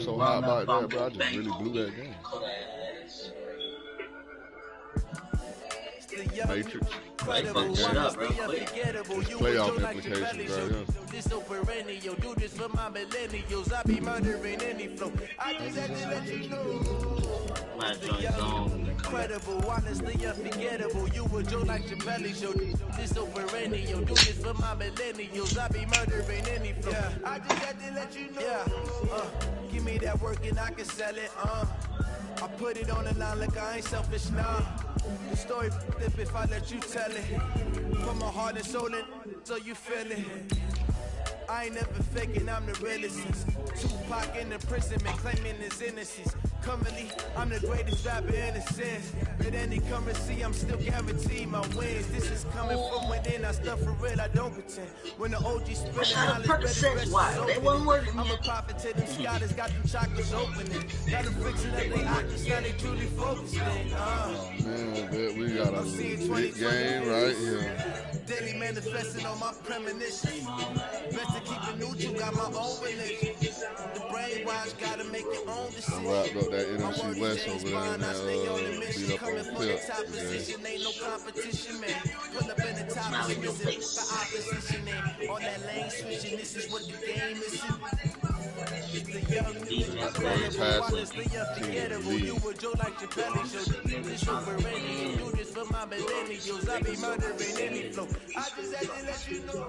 so hot about that, bro. I just really blew that game. Matrix. Playoff implications right here. This so perennial, do this for my millennials. I be murdering any flow. I just had to let you know. Incredible, honestly unforgettable. You were Joe like your belly show. This so perennial, do this for my millennials. I be murdering any flow. I just had to let you know. Give me that work and I can sell it. I put it on the line like I ain't selfish now. The story flip if I let you tell it. Put my heart and soul in so you feel it. I ain't never faking, I'm the realest. Tupac in the prison, man, claiming his innocence. Currently, I'm the greatest rapper in a sense. But any currency, I'm still guaranteed my wins. This is coming from within, I stuff for real, I don't pretend. When the OG spinning, I'm a prophet to them scholars, got them chakras opening. Got them fixing up their octaves, now they truly focusing. Oh man, we got a big game right here. Daily manifesting on my premonitions. Best to keep it neutral, got my own religion. The brainwash, gotta make your own decision. Wrapped up that NFC West over there and beat up on Pip. Ain't no competition, man. Pull up in the top position, the opposition, man. On that lane switching, this is what the game is. The young you were Joe like your belly show. This show for any, do this for my millennials. I be murdering any flow. I just had to let you know.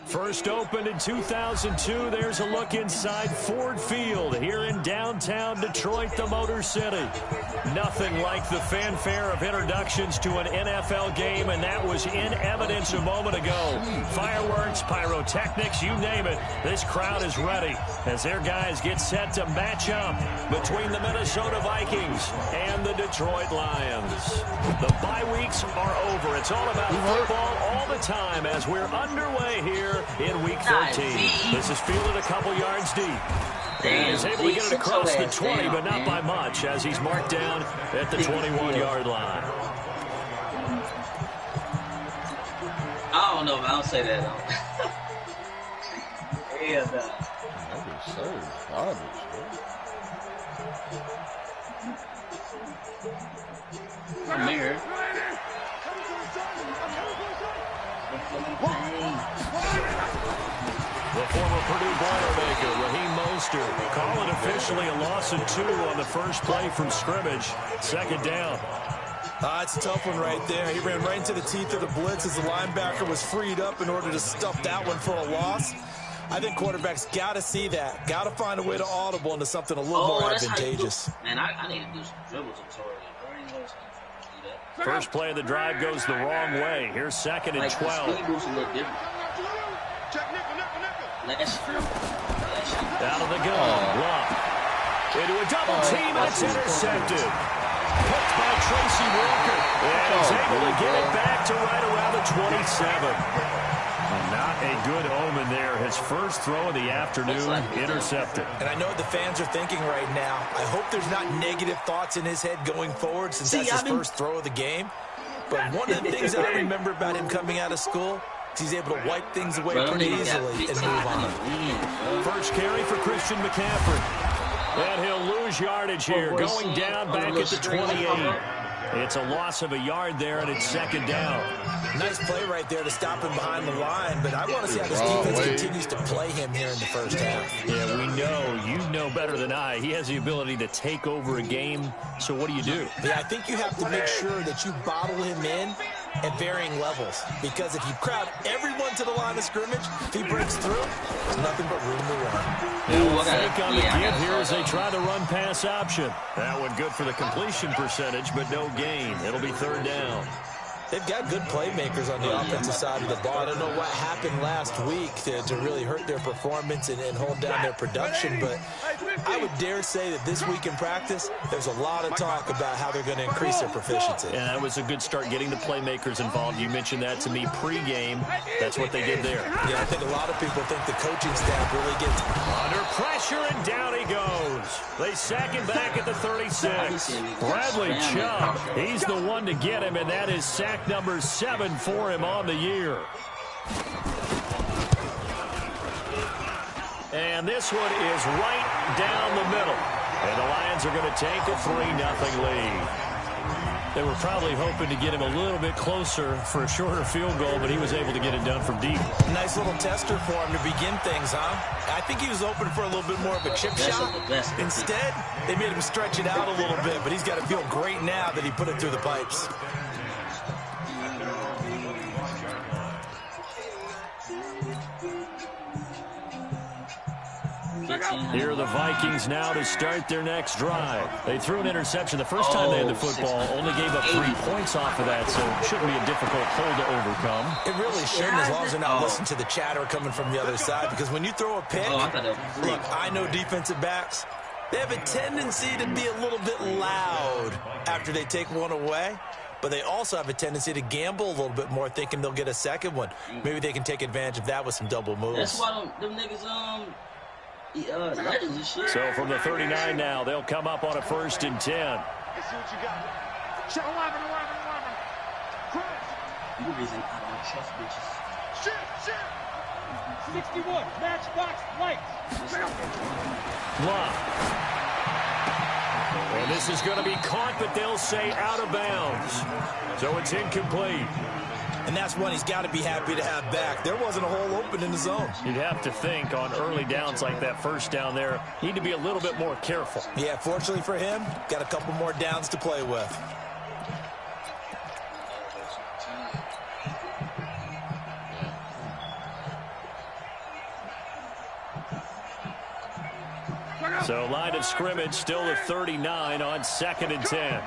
First opened in 2002. There's a look inside Ford Field here in downtown Detroit, the Motor City. Nothing like the fanfare of introductions to an NFL game, and that was in evidence a moment ago. Fireworks, pyrotechnics, you name it. This crowd is ready as their guys get set to match up between the Minnesota Vikings and the Detroit Lions. The bye weeks are over. It's all about football all the time as we're underway here in Week 13. This is fielded a couple yards deep. He's able to get it across the 20, but not by much as he's marked down at the 21-yard line. I don't know, man. I don't say that. Hell no. That is so garbage, I'm here. The former Purdue Boilermaker, Raheem Mostert, call it officially a loss of 2 on the first play from scrimmage. Second down. It's a tough one right there. He ran right into the teeth of the blitz as the linebacker was freed up in order to stuff that one for a loss. I think quarterbacks got to see that. Got to find a way to audible into something a little more advantageous. Man, I need to do some dribble tutorials. First play of the drive goes the wrong way. Here's second and 12. The speed boost a little different. Out of the gun. Blunt. Into a double team, and it's intercepted. Picked by Tracy Walker. And he's able to get it back to right around the 27. Not a good omen there. His first throw of the afternoon intercepted. And I know what the fans are thinking right now. I hope there's not negative thoughts in his head going forward since that's his first throw of the game. But one of the things that I remember about him coming out of school is he's able to wipe things away pretty easily and move on. First carry for Christian McCaffrey. And he'll lose yardage here, going down back at the 28. It's a loss of a yard there, and it's second down. Nice play right there to stop him behind the line, but I want to see how this defense continues to play him here in the first half. Yeah, we know. You know better than I. He has the ability to take over a game, so what do you do? Yeah, I think you have to make sure that you bottle him in at varying levels, because if you crowd everyone to the line of scrimmage, if he breaks through, there's nothing but room to run. Fake on the give here as they try the run-pass option. That one good for the completion percentage, but no gain. It'll be third down. They've got good playmakers on the offensive side of the ball. I don't know what happened last week to really hurt their performance and hold down their production, but I would dare say that this week in practice, there's a lot of talk about how they're going to increase their proficiency. And that was a good start getting the playmakers involved. You mentioned that to me pregame. That's what they did there. Yeah, I think a lot of people think the coaching staff really gets under pressure, and down he goes. They sack him back at the 36. Bradley Chubb, he's the one to get him, and that is sack number 7 for him on the year. And this one is right down the middle. And the Lions are going to take a 3-0 lead. They were probably hoping to get him a little bit closer for a shorter field goal, but he was able to get it done from deep. Nice little tester for him to begin things, huh? I think he was open for a little bit more of a chip shot. Instead, they made him stretch it out a little bit, but he's got to feel great now that he put it through the pipes. Here are the Vikings now to start their next drive. They threw an interception the first time they had the football, only gave up 3 points off of that, so it shouldn't be a difficult hole to overcome. It really shouldn't, as long as they're not listening to the chatter coming from the other side, because when you throw a pick, look, I know defensive backs, they have a tendency to be a little bit loud after they take one away, but they also have a tendency to gamble a little bit more, thinking they'll get a second one. Maybe they can take advantage of that with some double moves. That's why them niggas, legends and shit. So from the 39 now, they'll come up on a 1st and 10. Let's see what you got. Shut 11. You the reason I don't trust bitches. Shit. 61. Matchbox lights. Block. And this is going to be caught, but they'll say out of bounds. So it's incomplete. And that's one he's got to be happy to have back. There wasn't a hole open in the zone. You'd have to think on early downs like that first down there, need to be a little bit more careful. Yeah, fortunately for him, got a couple more downs to play with. So line of scrimmage still the 39 on 2nd and 10.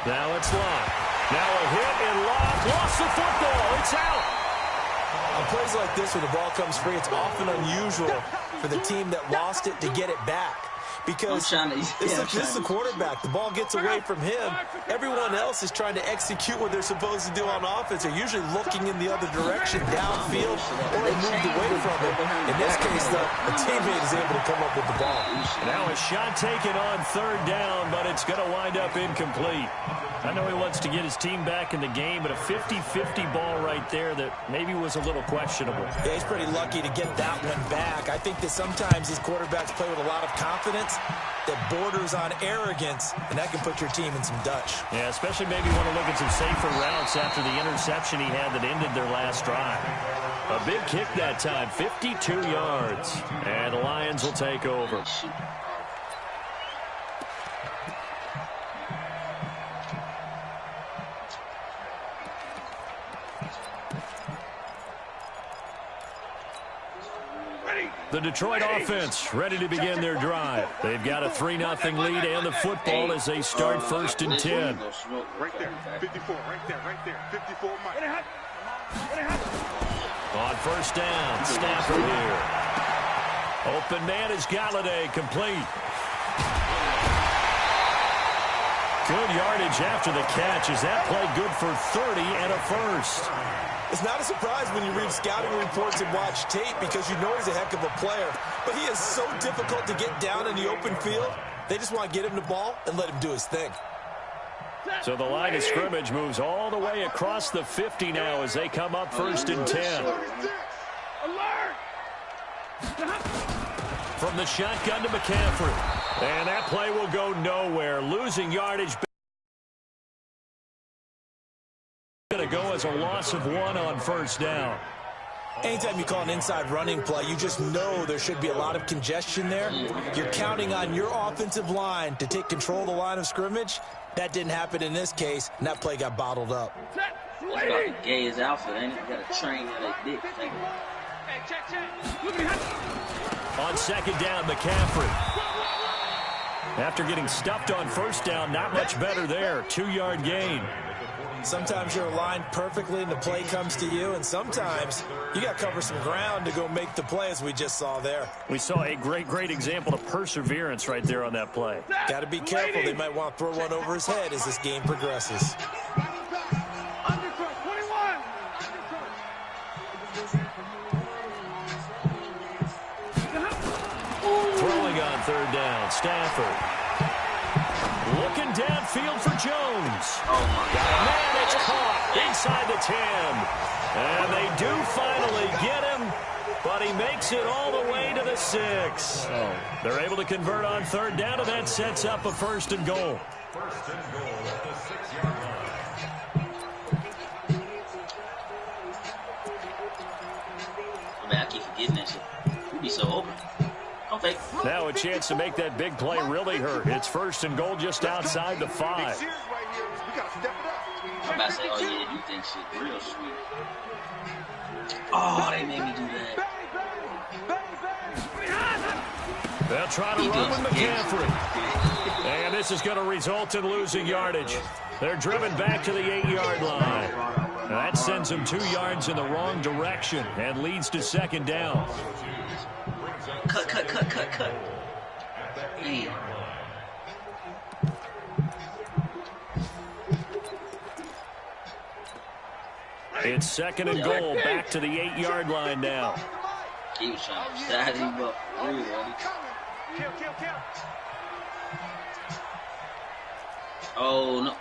Now it's locked. Now a hit and locked. Lost the football. It's out. On plays like this where the ball comes free, it's often unusual for the team that lost it to get it back. Because this is the quarterback. The ball gets away from him. Everyone else is trying to execute what they're supposed to do on offense. They're usually looking in the other direction, downfield, or moved away from him. In this case, though, a teammate is able to come up with the ball. Now a shot taken on 3rd down, but it's going to wind up incomplete. I know he wants to get his team back in the game, but a 50-50 ball right there that maybe was a little questionable. Yeah, he's pretty lucky to get that one back. I think that sometimes these quarterbacks play with a lot of confidence that borders on arrogance, and that can put your team in some Dutch. Yeah, especially maybe want to look at some safer routes after the interception he had that ended their last drive. A big kick that time, 52 yards, and the Lions will take over. The Detroit offense ready to begin their drive. They've got a 3-0 lead and the football as they start 1st and 10. Right there, 54, right there, 54, Mike. On 1st down, Stafford here. Open man is Galladay, complete. Good yardage after the catch. Is that play good for 30 and a 1st? It's not a surprise when you read scouting reports and watch tape because you know he's a heck of a player. But he is so difficult to get down in the open field. They just want to get him the ball and let him do his thing. So the line of scrimmage moves all the way across the 50 now as they come up 1st and 10. From the shotgun to McCaffrey. And that play will go nowhere. Losing yardage. Going to go as a loss of 1 on 1st down. Anytime you call an inside running play, you just know there should be a lot of congestion there. You're counting on your offensive line to take control of the line of scrimmage. That didn't happen in this case, and that play got bottled up. That's about the gayest outfit, ain't it? You got to train that dick. On 2nd down, McCaffrey. After getting stuffed on 1st down, not much better there. 2-yard gain. Sometimes you're aligned perfectly and the play comes to you, and sometimes you got to cover some ground to go make the play, as we just saw there. We saw a great example of perseverance right there on that play. Got to be careful. They might want to throw one over his head as this game progresses. Throwing on 3rd down, Stafford. Looking downfield for Jones. Man, it's caught inside the 10. And they do finally get him but he makes it all the way to the 6. Oh. They're able to convert on third down, and that sets up a 1st and goal. First and goal at the 6-yard line. Man, I keep forgetting that shit. We be so open. Don't fake. Now a chance to make that big play really hurt. It's 1st and goal just outside the 5. I'm about to say, oh yeah, you think shit real sweet. Oh, they made me do that. They'll try to run with McCaffrey. And this is going to result in losing yardage. They're driven back to the 8-yard line. That sends them 2 yards in the wrong direction and leads to 2nd down. Cut. Man. It's 2nd and goal, back to the 8-yard line now. He was trying to size him up. Really. Oh, no.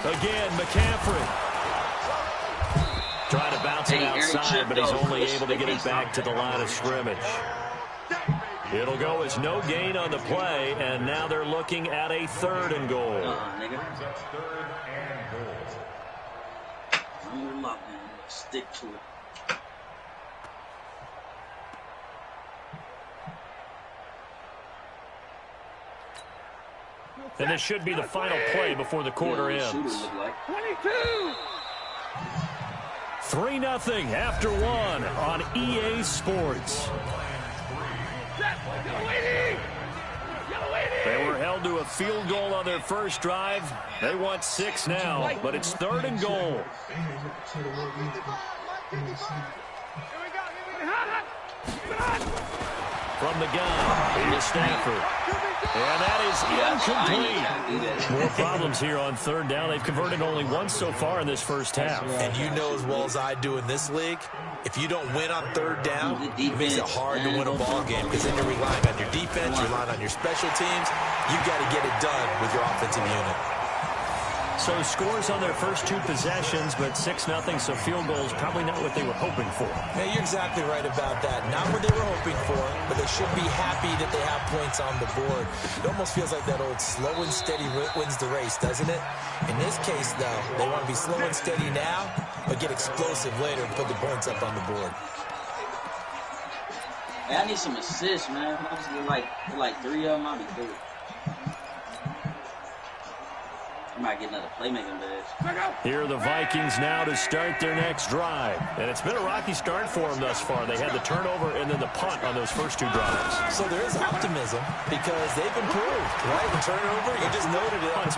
Again, McCaffrey. Trying to bounce it outside, but he's only able to get it back to the line of scrimmage. It'll go as no gain on the play, and now they're looking at a 3rd and goal. Nigga. I'm locked in. Stick to it. And this should be the final play before the quarter ends. 3-0 after 1 on EA Sports. They were held to a field goal on their first drive. They want 6 now, but it's 3rd and goal. From the gun, here's Stafford. And that is incomplete. More problems here on 3rd down. They've converted only once so far in this first half. And you know as well as I do in this league, if you don't win on 3rd down, it makes it hard to win a ball game because then you're relying on your defense, you're relying on your special teams. You've got to get it done with your offensive unit. So scores on their first 2 possessions, but 6-0, so field goals probably not what they were hoping for. Yeah, you're exactly right about that. Not what they were hoping for, but they should be happy that they have points on the board. It almost feels like that old slow and steady wins the race, doesn't it? In this case, though, they want to be slow and steady now, but get explosive later and put the points up on the board. Hey, I need some assists, man. I just get like 3 of them, I'll be good. I might get another playmaking badge. Here are the Vikings now to start their next drive. And it's been a rocky start for them thus far. They had the turnover and then the punt on those first 2 drives. So there is optimism because they've improved, right? The turnover, you just noted it. Punt's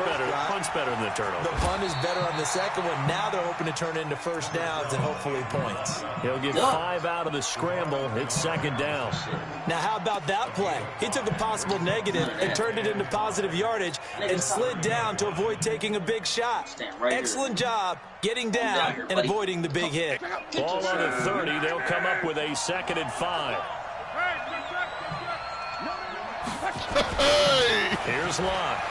better than the turnover. The punt is better on the second one. Now they're hoping to turn into first downs and hopefully points. He'll get 5 out of the scramble. It's 2nd down. Now how about that play? He took a possible negative and turned it into positive yardage and slid down to avoid taking a big shot. Excellent job getting down and avoiding the big hit. Ball on the 30. They'll come up with a 2nd and 5. Here's Locke.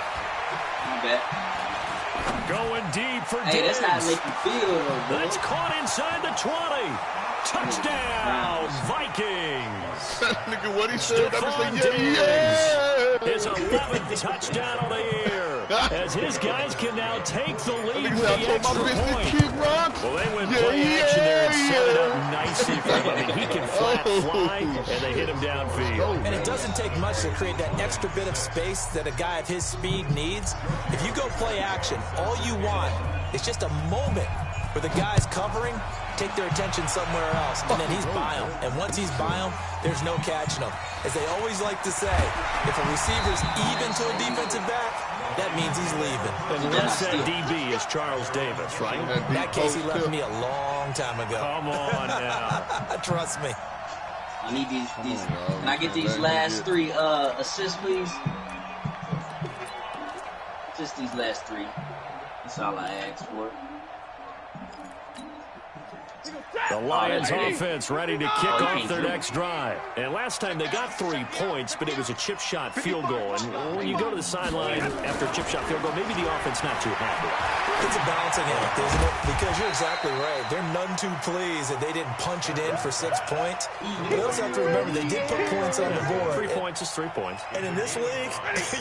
Going deep for Diggs. Hey, that's how they can feel, though, bro. That's caught inside the 20. Touchdown, Vikings. Look at what he said. Stephon Diggs. His 11th touchdown of the year. As his guys can now take the lead with the extra point. Well, they went play action there and set it up nicely for him. I mean, he can flat fly, and they hit him downfield. And it doesn't take much to create that extra bit of space that a guy of his speed needs. If you go play action, all you want is just a moment where the guy's covering, take their attention somewhere else, and then he's by him. And once he's by him, there's no catching him. As they always like to say, if a receiver's even to a defensive back, that means he's leaving. Unless that DB is Charles Davis, right? In that case, he left me a long time ago. Come on now. Trust me. I need these. Can I get these last 3 assists, please? Just these last 3. That's all I asked for. The Lions offense ready to kick off their next drive. And last time they got 3 points, but it was a chip shot field goal. And when you go to the sideline after a chip shot field goal, maybe the offense not too happy. It's a balancing act, isn't it? Because you're exactly right. They're none too pleased that they didn't punch it in for 6 points. But they also have to remember they did put points on the board. 3 points is 3 points. And in this league,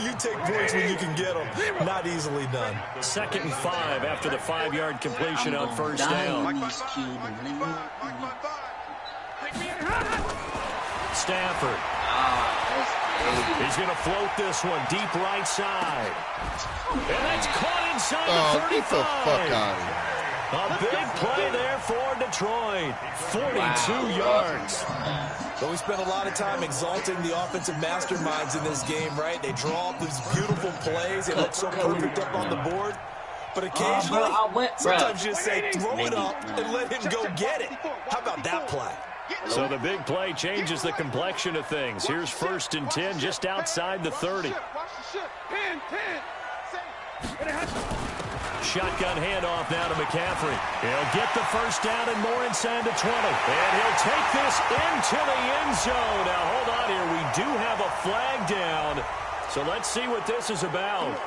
you take points when you can get them. Not easily done. 2nd and 5 after the 5-yard completion on first down. Stafford. He's going to float this one deep right side. And that's caught inside the 35. Get the fuck out of here. A big play there for Detroit. 42 yards. But we spent a lot of time exalting the offensive masterminds in this game, right? They draw up these beautiful plays. They look so perfect up on the board. But occasionally, sometimes you just say, throw it up and let him go get it. How about that play? So the big play changes the complexion of things. Here's 1st and 10 just outside the 30. Shotgun handoff now to McCaffrey. He'll get the first down and more inside the 20. And he'll take this into the end zone. Now, hold on here. We do have a flag down. So let's see what this is about.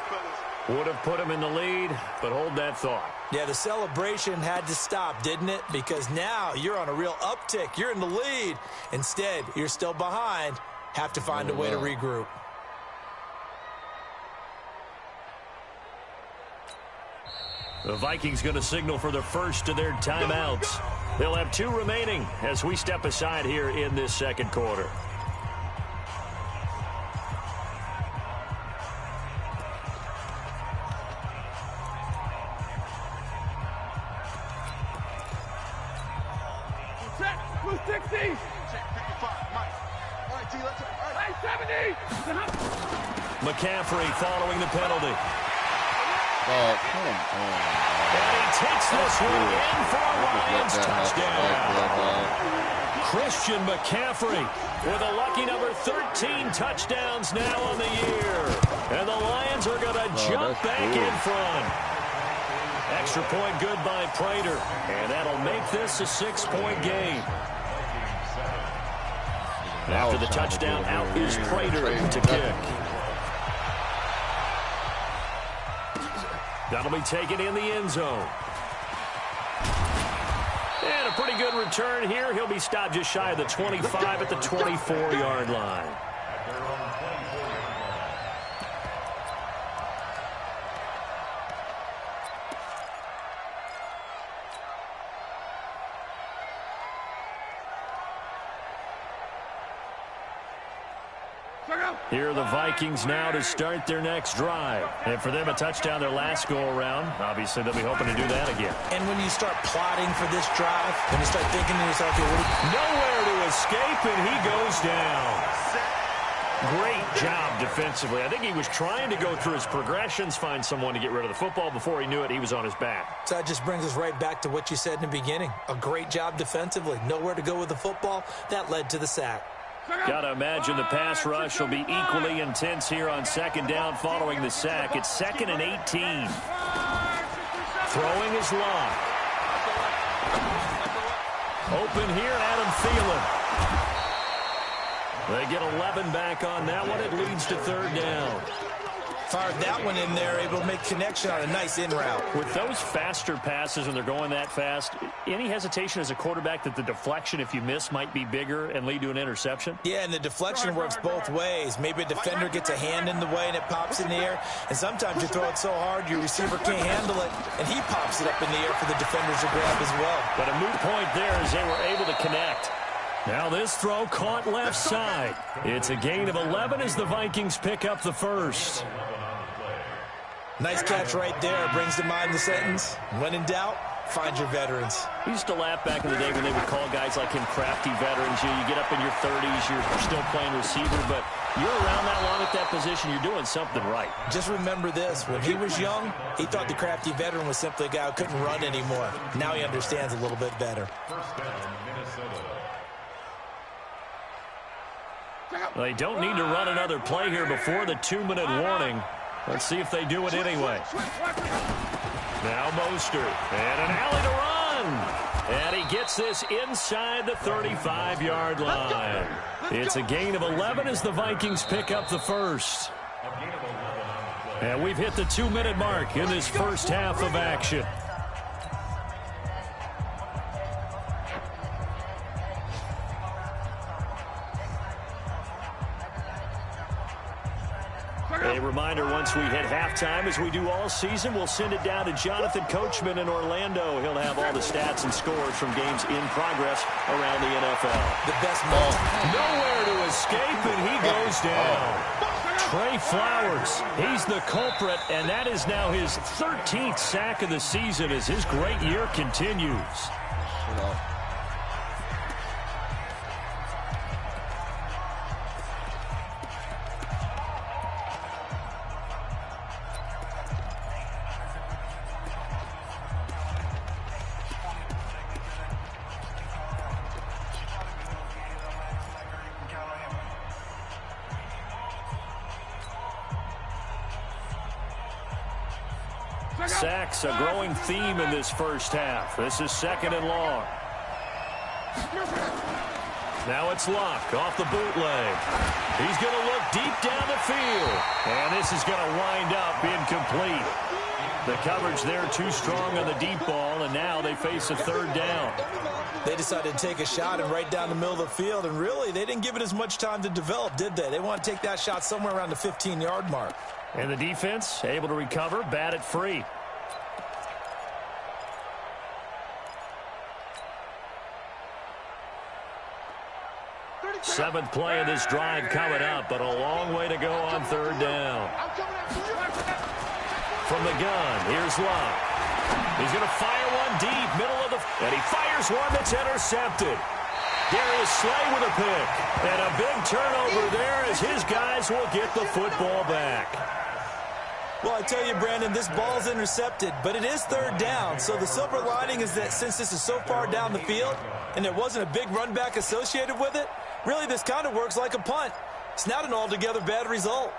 Would have put him in the lead, but hold that thought. Yeah, the celebration had to stop, didn't it? Because now you're on a real uptick. You're in the lead. Instead, you're still behind. Have to find a way to regroup. The Vikings going to signal for the first of their timeouts. They'll have 2 remaining as we step aside here in this 2nd quarter. McCaffrey following the penalty. Oh, come on. And he takes this one in for a Lions touchdown. Christian McCaffrey with a lucky number 13 touchdowns now on the year. And the Lions are going to jump back in front. Extra point good by Prater. And that'll make this a 6-point game. After the touchdown, out is Prater to kick. That'll be taken in the end zone. And a pretty good return here. He'll be stopped just shy of the 25 at the 24-yard line. Here are the Vikings now to start their next drive. And for them, a touchdown their last go-around. Obviously, they'll be hoping to do that again. And when you start plotting for this drive, when you start thinking to yourself, nowhere to escape, and he goes down. Great job defensively. I think he was trying to go through his progressions, find someone to get rid of the football. Before he knew it, he was on his back. So that just brings us right back to what you said in the beginning. A great job defensively. Nowhere to go with the football. That led to the sack. Got to imagine the pass rush will be equally intense here on 2nd down following the sack. It's 2nd and 18. Throwing his lock. Open here, Adam Thielen. They get 11 back on that one. It leads to 3rd down. Fired that one in there, able to make connection on a nice in route. With those faster passes when they're going that fast, any hesitation as a quarterback that the deflection, if you miss, might be bigger and lead to an interception? Yeah, and the deflection works both ways. Maybe a defender gets a hand in the way and it pops in the air, and sometimes you throw it so hard your receiver can't handle it, and he pops it up in the air for the defenders to grab as well. But a moot point there as they were able to connect. Now this throw caught left side. It's a gain of 11 as the Vikings pick up the first. Nice catch right there. Brings to mind the sentence, when in doubt, find your veterans. We used to laugh back in the day when they would call guys like him crafty veterans. You get up in your 30s, you're still playing receiver, but you're around that long at that position, you're doing something right. Just remember this. When he was young, he thought the crafty veteran was simply a guy who couldn't run anymore. Now he understands a little bit better. They don't need to run another play here before the 2-minute warning. Let's see if they do it anyway. Now Mostert, and an alley to run. And he gets this inside the 35-yard line. It's a gain of 11 as the Vikings pick up the first. And we've hit the 2-minute mark in this first half of action. A reminder, once we hit halftime, as we do all season, we'll send it down to Jonathan Coachman in Orlando. He'll have all the stats and scores from games in progress around the NFL. The best moment. Nowhere to escape, and he goes down. Trey Flowers, he's the culprit, and that is now his 13th sack of the season as his great year continues. Sacks, a growing theme in this first half. This is 2nd and long. Now it's Luck off the bootleg. He's going to look deep down the field. And this is going to wind up incomplete. The coverage there too strong on the deep ball, and now they face a 3rd down. They decided to take a shot and right down the middle of the field, and really, they didn't give it as much time to develop, did they? They want to take that shot somewhere around the 15-yard mark. And the defense able to recover, bat it free. 7th play of this drive coming up, but a long way to go on 3rd down. From the gun, here's Luck. He's going to fire one deep, middle of the... And he fires one that's intercepted. Darius Slay with a pick. And a big turnover there as his guys will get the football back. Well, I tell you, Brandon, this ball's intercepted, but it is 3rd down. So the silver lining is that since this is so far down the field and there wasn't a big run back associated with it, really this kind of works like a punt. It's not an altogether bad result.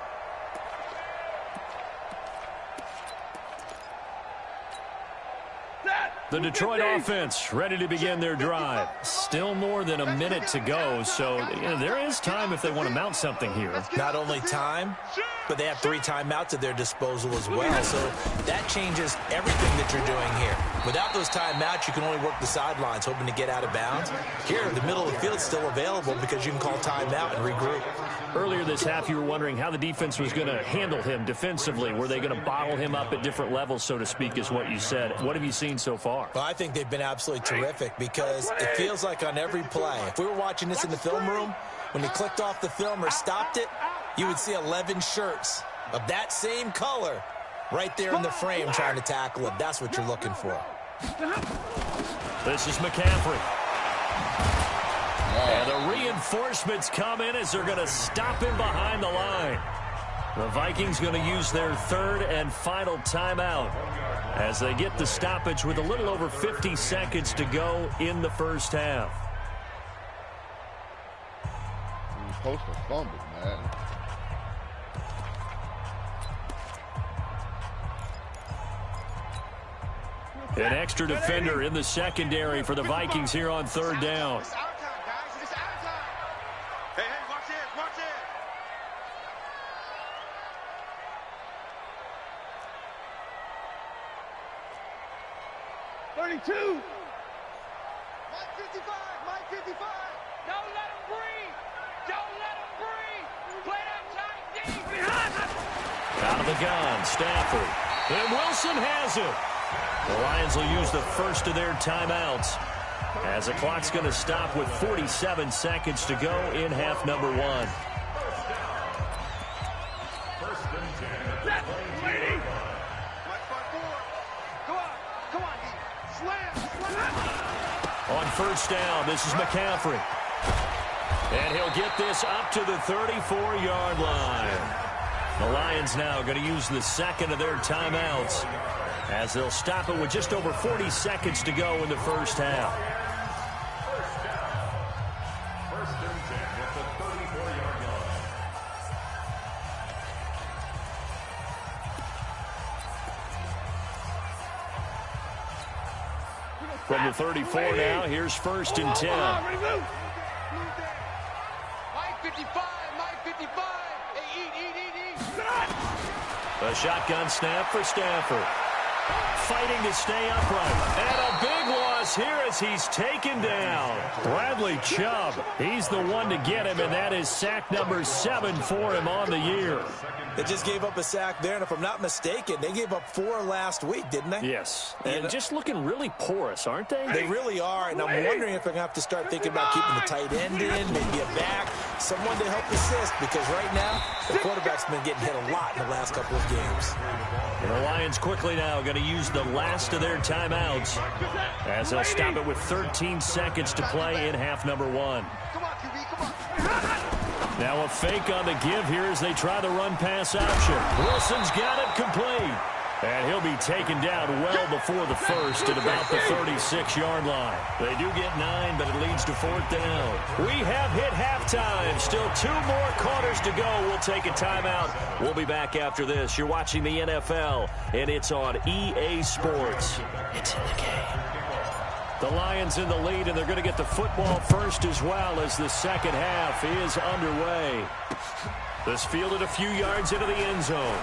The Detroit offense ready to begin their drive. Still more than a minute to go, so there is time if they want to mount something here. Not only time, but they have 3 timeouts at their disposal as well, so that changes everything that you're doing here. Without those timeouts, you can only work the sidelines, hoping to get out of bounds. Here, the middle of the field's still available because you can call timeout and regroup. Earlier this half, you were wondering how the defense was going to handle him defensively. Were they going to bottle him up at different levels, so to speak, is what you said. What have you seen so far? Well, I think they've been absolutely terrific because it feels like on every play, if we were watching this in the film room, when he clicked off the film or stopped it, you would see 11 shirts of that same color right there in the frame trying to tackle it. That's what you're looking for. This is McCaffrey. And the reinforcements come in as they're going to stop him behind the line. The Vikings going to use their 3rd and final timeout as they get the stoppage with a little over 50 seconds to go in the first half. He was supposed to fumble, man. An extra defender in the secondary for the Vikings here on 3rd down. Hey, watch it, watch it. 32. Mike 55, Mike 55. Don't let him breathe. Don't let him breathe. Play that tight deep. Out of the gun, Stafford. And Wilson has it. The Lions will use the first of their timeouts as the clock's going to stop with 47 seconds to go in half number 1. On 1st down, this is McCaffrey. And he'll get this up to the 34-yard line. The Lions now going to use the 2nd of their timeouts as they'll stop it with just over 40 seconds to go in the first half. First and 10 at the 34-yard line. From the 34 now, here's 1st and 10. Mike 55, Mike 55. Hey, eat. A shotgun snap for Stafford. Fighting to stay upright. And a big loss here as he's taken down. Bradley Chubb, he's the one to get him, and that is sack number 7 for him on the year. They just gave up a sack there, and if I'm not mistaken, they gave up 4 last week, didn't they? Yes, and just looking really porous, aren't they? They really are, and I'm wondering if they're going to have to start thinking about keeping the tight end in, maybe a back, someone to help assist, because right now, the quarterback's been getting hit a lot in the last couple of games. And the Lions quickly now going to use the last of their timeouts as they'll stop it with 13 seconds to play in half number 1. Now a fake on the give here as they try the run-pass option. Wilson's got it complete. And he'll be taken down well before the first at about the 36-yard line. They do get 9, but it leads to 4th down. We have hit halftime. Still 2 more quarters to go. We'll take a timeout. We'll be back after this. You're watching the NFL, and it's on EA Sports. It's in the game. The Lions in the lead, and they're going to get the football first as well as the second half is underway. This fielded a few yards into the end zone.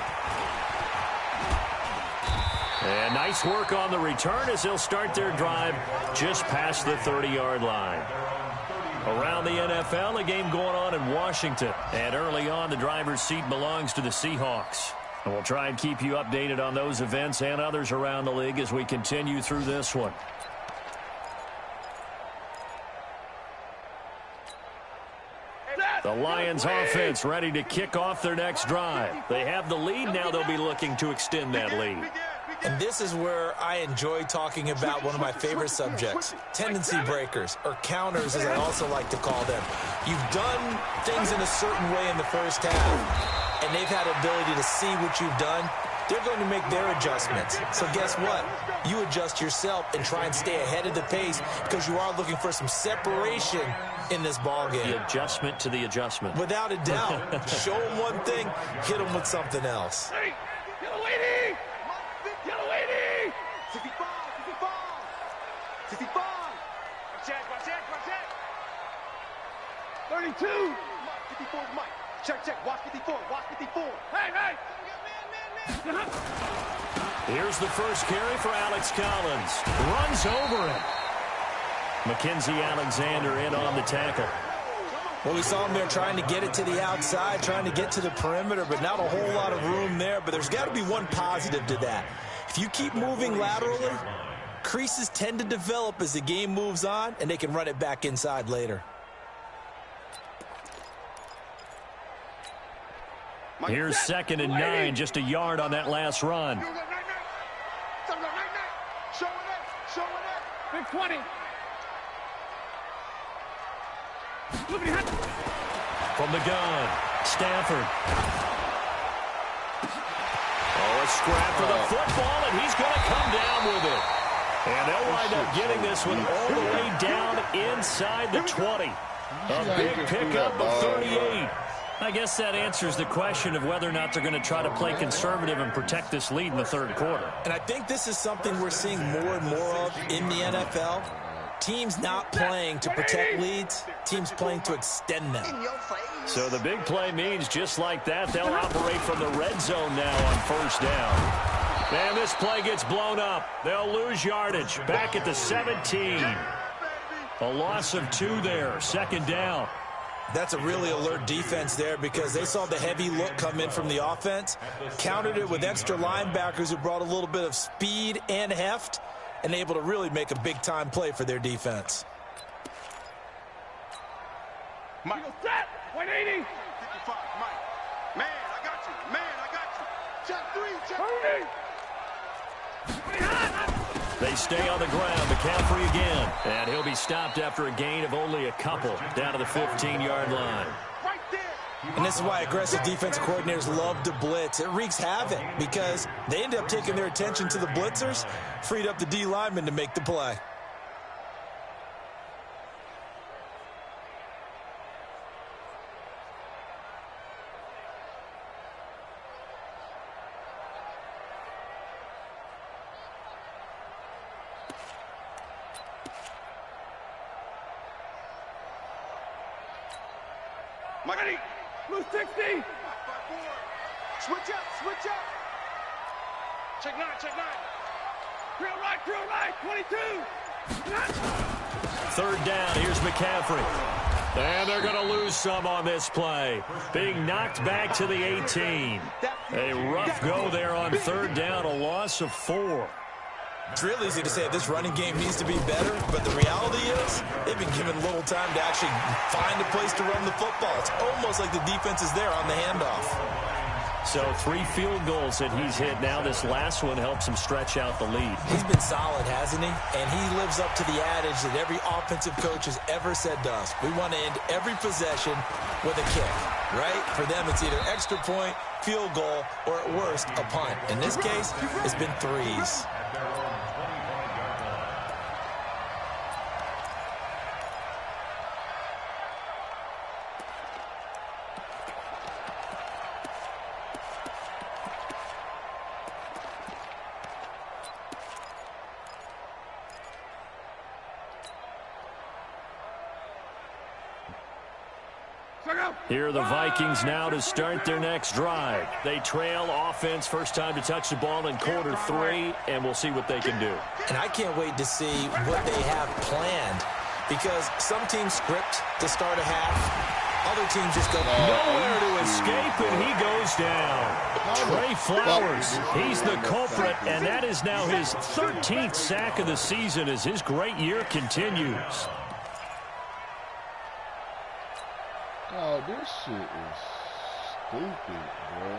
And nice work on the return as they'll start their drive just past the 30-yard line. Around the NFL, a game going on in Washington. And early on, the driver's seat belongs to the Seahawks. And we'll try and keep you updated on those events and others around the league as we continue through this one. The Lions offense ready to kick off their next drive. They have the lead. Now they'll be looking to extend that lead. And this is where I enjoy talking about one of my favorite subjects, tendency breakers, or counters as I also like to call them. You've done things in a certain way in the first half, and they've had the ability to see what you've done. They're going to make their adjustments. So guess what? You adjust yourself and try and stay ahead of the pace because you are looking for some separation in this ball game. The adjustment to the adjustment. Without a doubt. Show them one thing, hit them with something else. Hey, yellow lady! Yellow lady! 65, 65! 65! Check. 32! 54 is Mike. Check. Watch 54. Hey! Here's the first carry for Alex Collins. Runs over him. Mackenzie Alexander in on the tackle. Well, we saw him there trying to get it to the outside, trying to get to the perimeter, but not a whole lot of room there. But there's got to be one positive to that. If you keep moving laterally, creases tend to develop as the game moves on, and they can run it back inside later. Here's 2nd and 9, just a yard on that last run. Show it. Big 20. From the gun, Stafford. Oh, a scrap for the football, and he's going to come down with it. And they'll wind up getting this one all the way down inside the 20. A big pickup of 38. I guess that answers the question of whether or not they're going to try to play conservative and protect this lead in the third quarter. And I think this is something we're seeing more and more of in the NFL. Teams not playing to protect leads, teams playing to extend them. So the big play means just like that, they'll operate from the red zone now on 1st down. And this play gets blown up. They'll lose yardage. Back at the 17. A loss of 2 there. 2nd down. That's a really alert defense there because they saw the heavy look come in from the offense, countered it with extra linebackers who brought a little bit of speed and heft, and able to really make a big-time play for their defense. Mike. 180. 55, Mike. Man, I got you. Check 3. They stay on the ground. McCaffrey again. And he'll be stopped after a gain of only a couple down to the 15-yard line. Right there. And this is why aggressive defensive coordinators love to blitz. It wreaks havoc because they end up taking their attention to the blitzers, freed up the D lineman to make the play. Ready. Blue 60. Switch up, switch up. Check 9, check 9. Drill right, 22. Third down, here's McCaffrey. And they're going to lose some on this play. Being knocked back to the 18. A rough go there on third down, a loss of 4. It's real easy to say this running game needs to be better, but the reality is they've been given little time to actually find a place to run the football. It's almost like the defense is there on the handoff. So 3 field goals that he's hit now. This last one helps him stretch out the lead. He's been solid, hasn't he? And he lives up to the adage that every offensive coach has ever said to us. We want to end every possession with a kick, right? For them, it's either extra point, field goal, or at worst, a punt. In this case, it's been 3s. Here are the Vikings now to start their next drive. They trail offense, first time to touch the ball in quarter 3, and we'll see what they can do. And I can't wait to see what they have planned, because some teams script to start a half. Other teams just go nowhere to escape, and he goes down. Trey Flowers, he's the culprit, and that is now his 13th sack of the season as his great year continues. Oh, this shit is stupid, bro.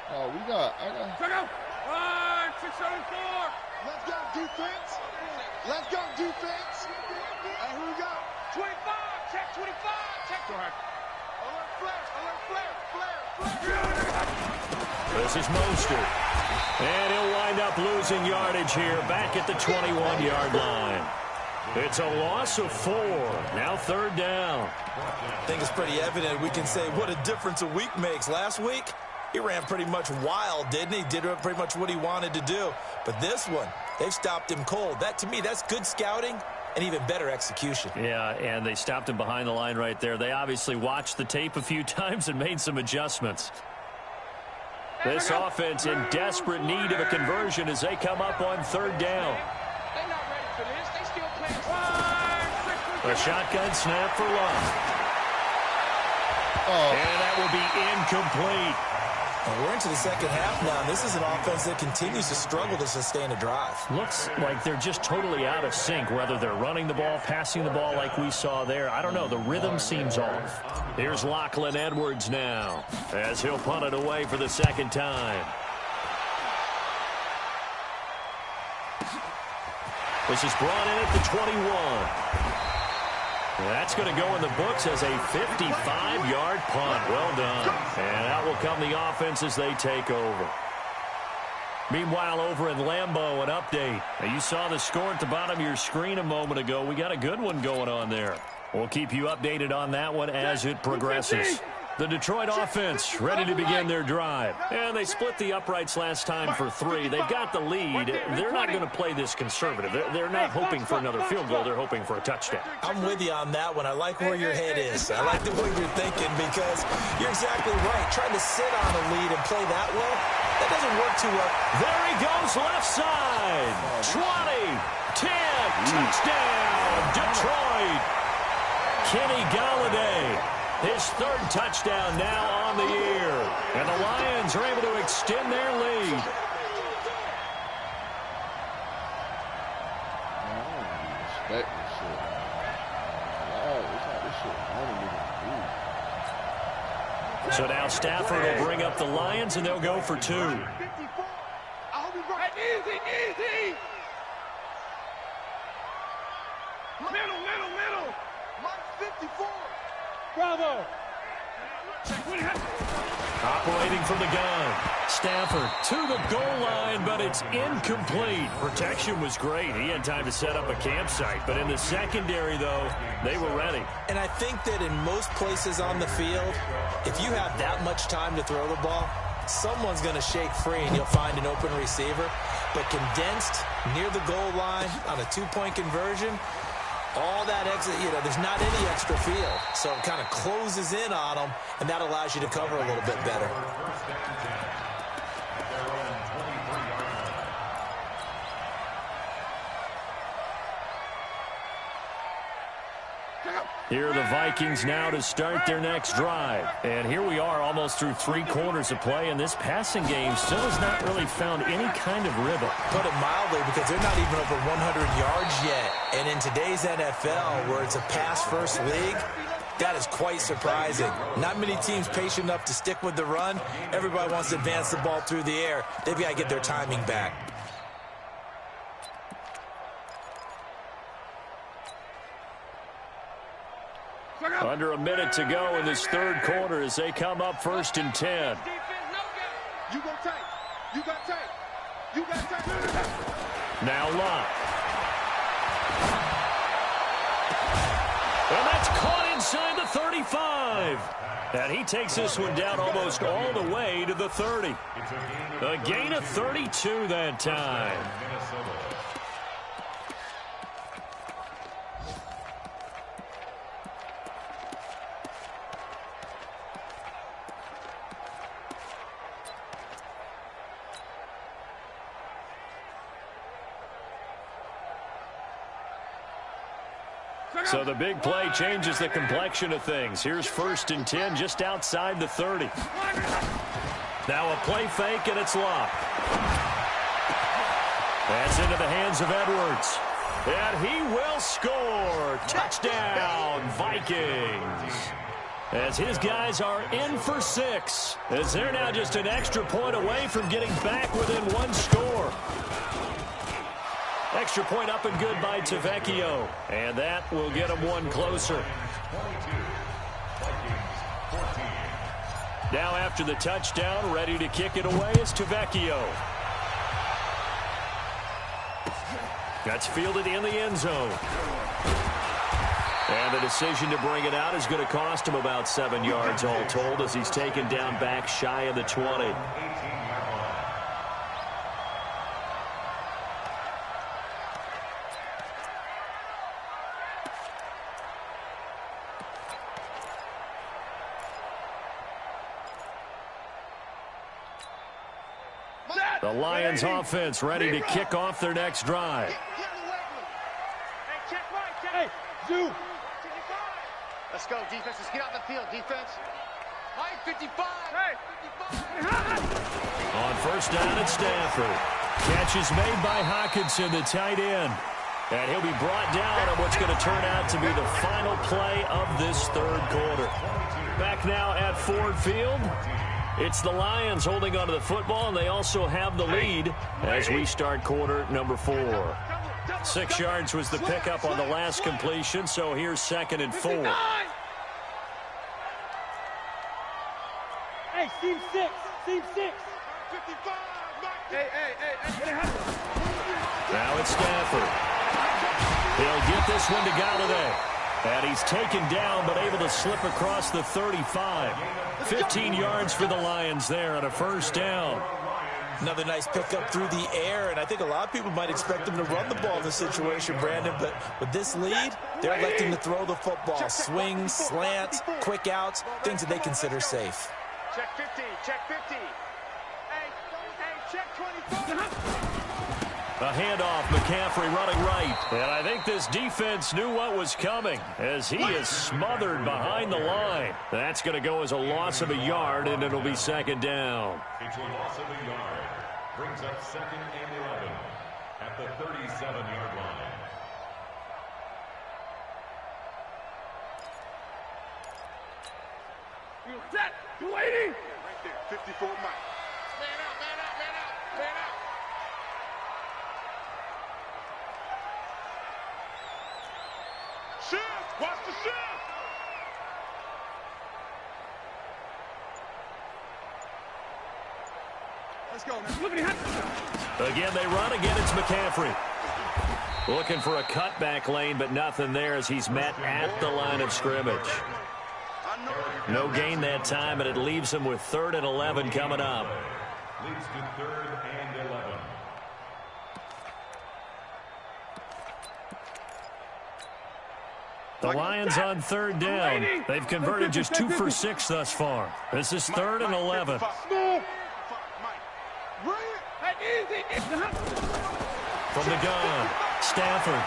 Oh, I got. Check out. 674. Let's go, defense. Let's go, defense. And here we go. 25. Check 25. Check. Go ahead. Alert flare. Alert flare. This is Mostert. And he'll wind up losing yardage here back at the 21-yard line. It's a loss of 4. Now third down. I think it's pretty evident. We can say what a difference a week makes. Last week, he ran pretty much wild, didn't he? Did pretty much what he wanted to do. But this one, they've stopped him cold. That, to me, that's good scouting and even better execution. Yeah, and they stopped him behind the line right there. They obviously watched the tape a few times and made some adjustments. This offense in desperate need of a conversion as they come up on third down. They're not ready for this. They still playing. A shotgun snap for Love. And that will be incomplete. And we're into the second half now, and this is an offense that continues to struggle to sustain a drive. Looks like they're just totally out of sync, whether they're running the ball, passing the ball like we saw there. I don't know. The rhythm seems off. Here's Lachlan Edwards now as he'll punt it away for the second time. This is brought in at the 21. That's going to go in the books as a 55-yard punt. Well done. And out will come the offense as they take over. Meanwhile, over in Lambeau, an update. Now, you saw the score at the bottom of your screen a moment ago. We got a good one going on there. We'll keep you updated on that one as it progresses. The Detroit offense ready to begin their drive. And they split the uprights last time for 3. They've got the lead. They're not going to play this conservative. They're not hoping for another field goal. They're hoping for a touchdown. I'm with you on that one. I like where your head is. I like the way you're thinking because you're exactly right. Trying to sit on a lead and play that well, that doesn't work too well. There he goes left side. 20, 10, touchdown, Detroit. Kenny Golladay. His third touchdown now on the year. And the Lions are able to extend their lead. So now Stafford will bring up the Lions, and they'll go for 2. Easy, easy. Middle. Mike 54. Bravo. Operating from the gun. Stafford to the goal line, but it's incomplete. Protection was great. He had time to set up a campsite. But in the secondary, though, they were ready. And I think that in most places on the field, if you have that much time to throw the ball, someone's going to shake free and you'll find an open receiver. But condensed near the goal line on a 2-point conversion, All that exit, there's not any extra field. So it kind of closes in on them, and that allows you to cover a little bit better. Here are the Vikings now to start their next drive. And here we are almost through 3 quarters of play, and this passing game still has not really found any kind of rhythm. Put it mildly, because they're not even over 100 yards yet. And in today's NFL, where it's a pass-first league, that is quite surprising. Not many teams patient enough to stick with the run. Everybody wants to advance the ball through the air. They've got to get their timing back. Under a minute to go in this third quarter as they come up 1st and 10. You go tight. You got tight. You got tight. Now Locke. And that's caught inside the 35. And he takes this one down almost all the way to the 30. A gain of 32 that time. So the big play changes the complexion of things. Here's 1st and 10 just outside the 30. Now a play fake, and it's Locke. That's into the hands of Edwards. And he will score. Touchdown, Vikings. As his guys are in for 6. As they're now just an extra point away from getting back within 1 score. Extra point up and good by Tavecchio. And that will get him 1 closer. Now after the touchdown, ready to kick it away is Tavecchio. That's fielded in the end zone. And the decision to bring it out is going to cost him about 7 yards all told as he's taken down back shy of the 20. The Lions offense ready to kick off their next drive. Hey, Zoo. Let's go, defense. Let's get out the field, defense. High 55. Hey, 55. On 1st down at Stafford. Catch is made by Hockenson, the tight end. And he'll be brought down on what's going to turn out to be the final play of this third quarter. Back now at Ford Field. It's the Lions holding onto the football, and they also have the lead as we start quarter number 4. 6 yards was the pickup on the last completion, so here's 2nd and 4. Hey, team 6. Team 6. 55. Hey. Now it's Stafford. He'll get this one to Galladay. And he's taken down, but able to slip across the 35. 15 yards for the Lions there on a 1st down. Another nice pickup through the air, and I think a lot of people might expect them to run the ball in this situation, Brandon, but with this lead, they're electing to throw the football. Swings, slants, quick outs, things that they consider safe. Check 50. Check 50. Hey, check 24. A handoff, McCaffrey running right. And I think this defense knew what was coming as he is smothered behind the line. That's going to go as a loss of a yard, and it'll be 2nd down. It's a loss of a yard. Brings up 2nd and 11 at the 37-yard line. You set. You waiting. Right there. 54 Mike. Man out. Shift! Watch the shift! Let's go, man. Look at him. Again, they run. Again, it's McCaffrey. Looking for a cutback lane, but nothing there as he's met at the line of scrimmage. No gain that time, and it leaves him with 3rd and 11 coming up. Leads to 3rd and 11. The Lions on third down. They've converted just 2 for 6 thus far. This is 3rd and 11. From the gun, Stafford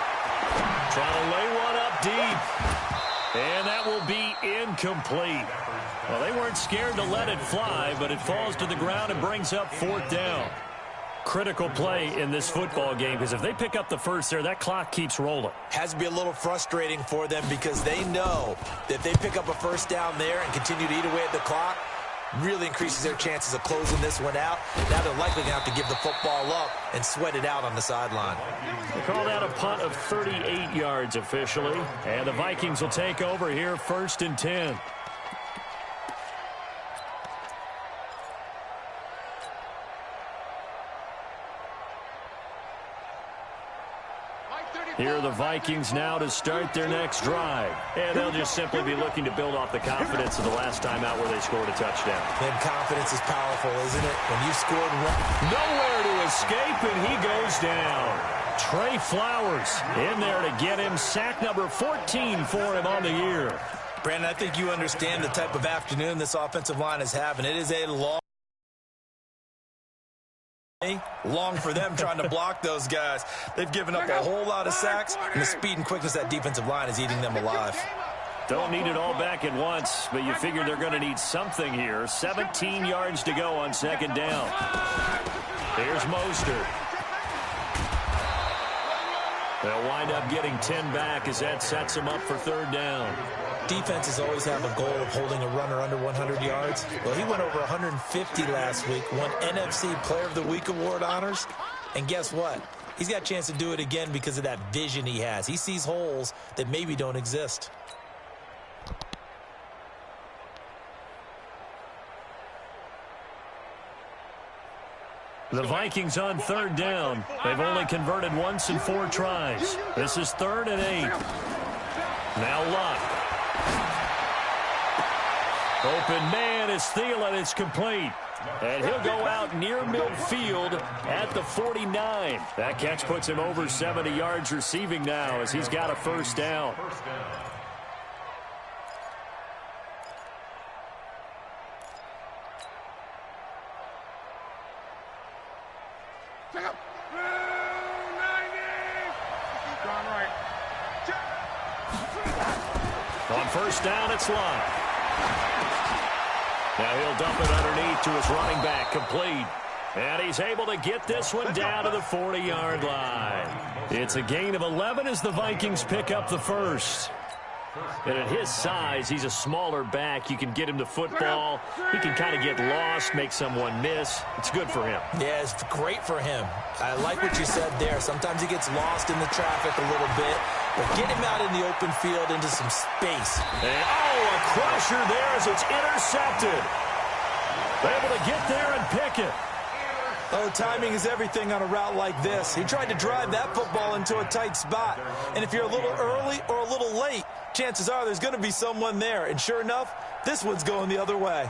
trying to lay one up deep. And that will be incomplete. Well, they weren't scared to let it fly, but it falls to the ground and brings up 4th down. Critical play in this football game, because if they pick up the first there, that clock keeps rolling. Has to be a little frustrating for them because they know that if they pick up a first down there and continue to eat away at the clock, really increases their chances of closing this one out. Now they're likely going to have to give the football up and sweat it out on the sideline. They called out a punt of 38 yards officially, and the Vikings will take over here 1st and 10. Here are the Vikings now to start their next drive. And they'll just simply be looking to build off the confidence of the last time out where they scored a touchdown. And confidence is powerful, isn't it? When you scored one. Nowhere to escape, and he goes down. Trey Flowers in there to get him. Sack number 14 for him on the year. Brandon, I think you understand the type of afternoon this offensive line is having. It is a long for them trying to block those guys. They've given up a whole lot of sacks, and the speed and quickness of that defensive line is eating them alive. Don't need it all back at once, but you figure they're going to need something here. 17 yards to go on 2nd down. Here's Mostert. They'll wind up getting 10 back as that sets them up for 3rd down. Defenses always have a goal of holding a runner under 100 yards. Well, he went over 150 last week, won NFC Player of the Week award honors. And guess what? He's got a chance to do it again because of that vision he has. He sees holes that maybe don't exist. The Vikings on 3rd down. They've only converted once in 4 tries. This is 3rd and 8. Now Luck. Open man is Thielen. It's complete. And he'll go out near midfield at the 49. That catch puts him over 70 yards receiving now as he's got a 1st down. On 1st down, it's Luck. Now he'll dump it underneath to his running back, complete. And he's able to get this one down to the 40-yard line. It's a gain of 11 as the Vikings pick up the 1st. And at his size, he's a smaller back. You can get him the football. He can kind of get lost, make someone miss. It's good for him. Yeah, it's great for him. I like what you said there. Sometimes he gets lost in the traffic a little bit. But get him out in the open field into some space. And, a crusher there as it's intercepted. They're able to get there and pick it. Oh, timing is everything on a route like this. He tried to drive that football into a tight spot. And if you're a little early or a little late, chances are there's going to be someone there. And sure enough, this one's going the other way.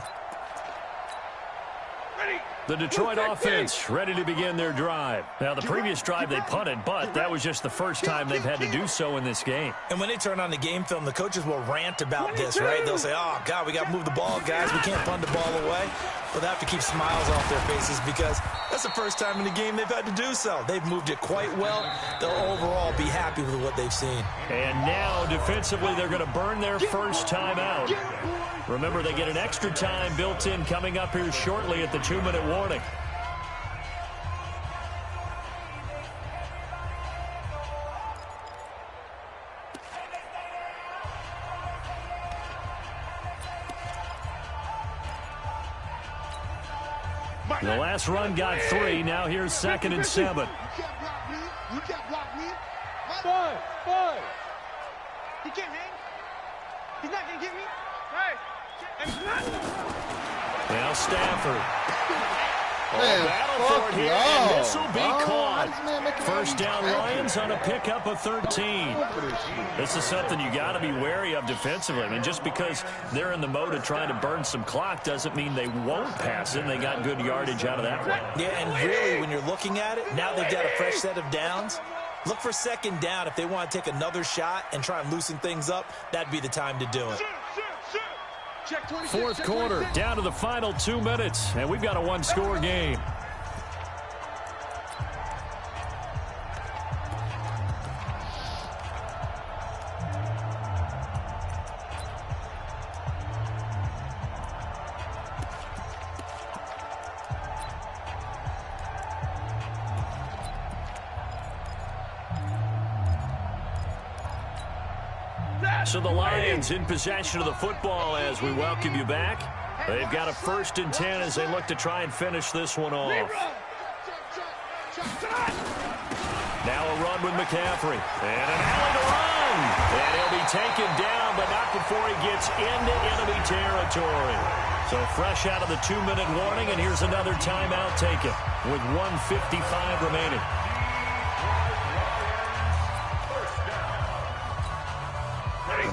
The Detroit offense ready to begin their drive. Now, the previous drive they punted, but that was just the first time they've had to do so in this game. And when they turn on the game film, the coaches will rant about this, right? They'll say, oh, God, we got to move the ball, guys. We can't punt the ball away. But they have to keep smiles off their faces because that's the first time in the game they've had to do so. They've moved it quite well. They'll overall be happy with what they've seen. And now, defensively, they're going to burn their first time out. Remember, they get an extra time built in coming up here shortly at the 2-minute warning. The last run got 3. Now here's 2nd and 7. You can't block me. Boy. He can't hang. He's not going to get me. Now Stafford. Man, Battle for it here, and this will be caught. caught. First down Lions on a pickup of 13. This is something you got to be wary of defensively. I mean, just because they're in the mode of trying to burn some clock doesn't mean they won't pass it. They got good yardage out of that one. Yeah, and really, when you're looking at it, now they've got a fresh set of downs. Look for second down. If they want to take another shot and try and loosen things up, that'd be the time to do it. Fourth quarter, down to the final 2 minutes, and we've got a one-score game. So the Lions in possession of the football as we welcome you back. They've got a 1st and 10 as they look to try and finish this one off. Now a run with McCaffrey. And an alley to run. And he'll be taken down, but not before he gets into enemy territory. So fresh out of the 2-minute warning, and here's another timeout taken with 1:55 remaining.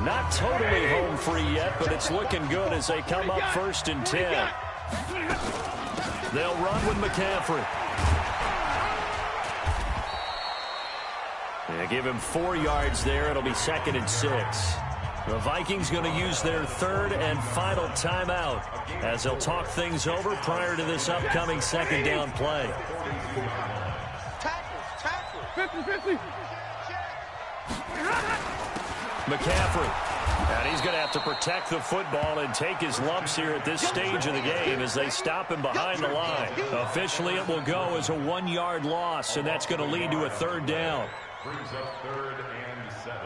Not totally home free yet, but it's looking good as they come up 1st and 10. They'll run with McCaffrey. They give him 4 yards there. It'll be 2nd and 6. The Vikings going to use their 3rd and final timeout as they'll talk things over prior to this upcoming 2nd down play. Tackle. 50-50. McCaffrey. And he's going to have to protect the football and take his lumps here at this stage of the game as they stop him behind the line. Officially, it will go as a 1-yard loss, and that's going to lead to a 3rd down. Brings up 3rd and 7.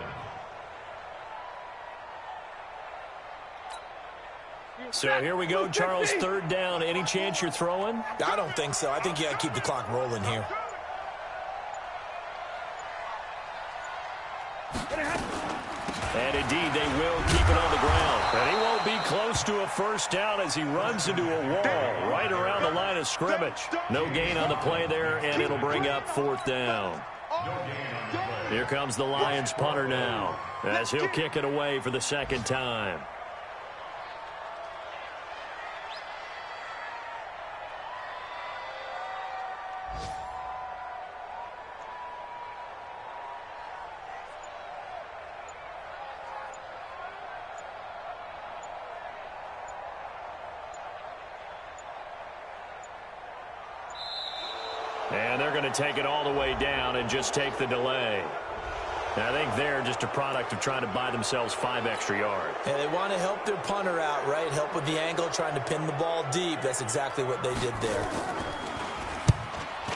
So here we go, Charles, 3rd down. Any chance you're throwing? I don't think so. I think you got to keep the clock rolling here. And indeed, they will keep it on the ground. And he won't be close to a 1st down as he runs into a wall right around the line of scrimmage. No gain on the play there, and it'll bring up 4th down. Here comes the Lions punter now as he'll kick it away for the 2nd time. And they're going to take it all the way down and just take the delay. And I think they're just a product of trying to buy themselves 5 extra yards. And they want to help their punter out, right? Help with the angle, trying to pin the ball deep. That's exactly what they did there.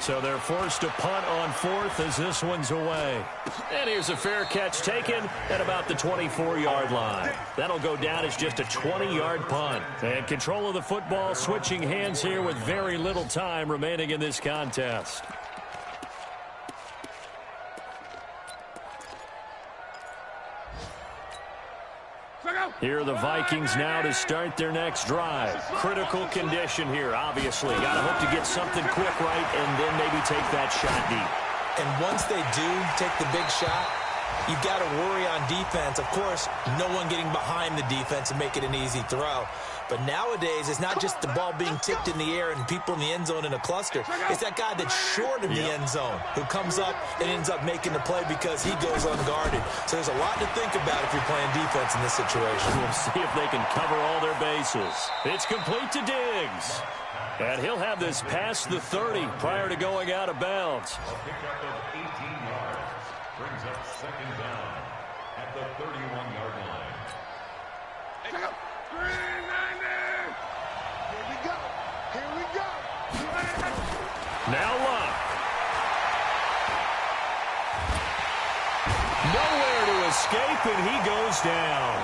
So they're forced to punt on 4th as this one's away. And here's a fair catch taken at about the 24-yard line. That'll go down as just a 20-yard punt. And control of the football switching hands here with very little time remaining in this contest. Here are the Vikings now to start their next drive. Critical condition here, obviously. Got to hope to get something quick right and then maybe take that shot deep. And once they do take the big shot, you've got to worry on defense. Of course, no one getting behind the defense and make it an easy throw. But nowadays, it's not just the ball being tipped in the air and people in the end zone in a cluster. It's that guy that's short of the end zone who comes up and ends up making the play because he goes unguarded. So there's a lot to think about if you're playing defense in this situation. We'll see if they can cover all their bases. It's complete to Diggs. And he'll have this past the 30 prior to going out of bounds. A pickup of 18 yards brings up 2nd down at the 31-yard line. Here we go. Now Luck. Nowhere to escape, and he goes down.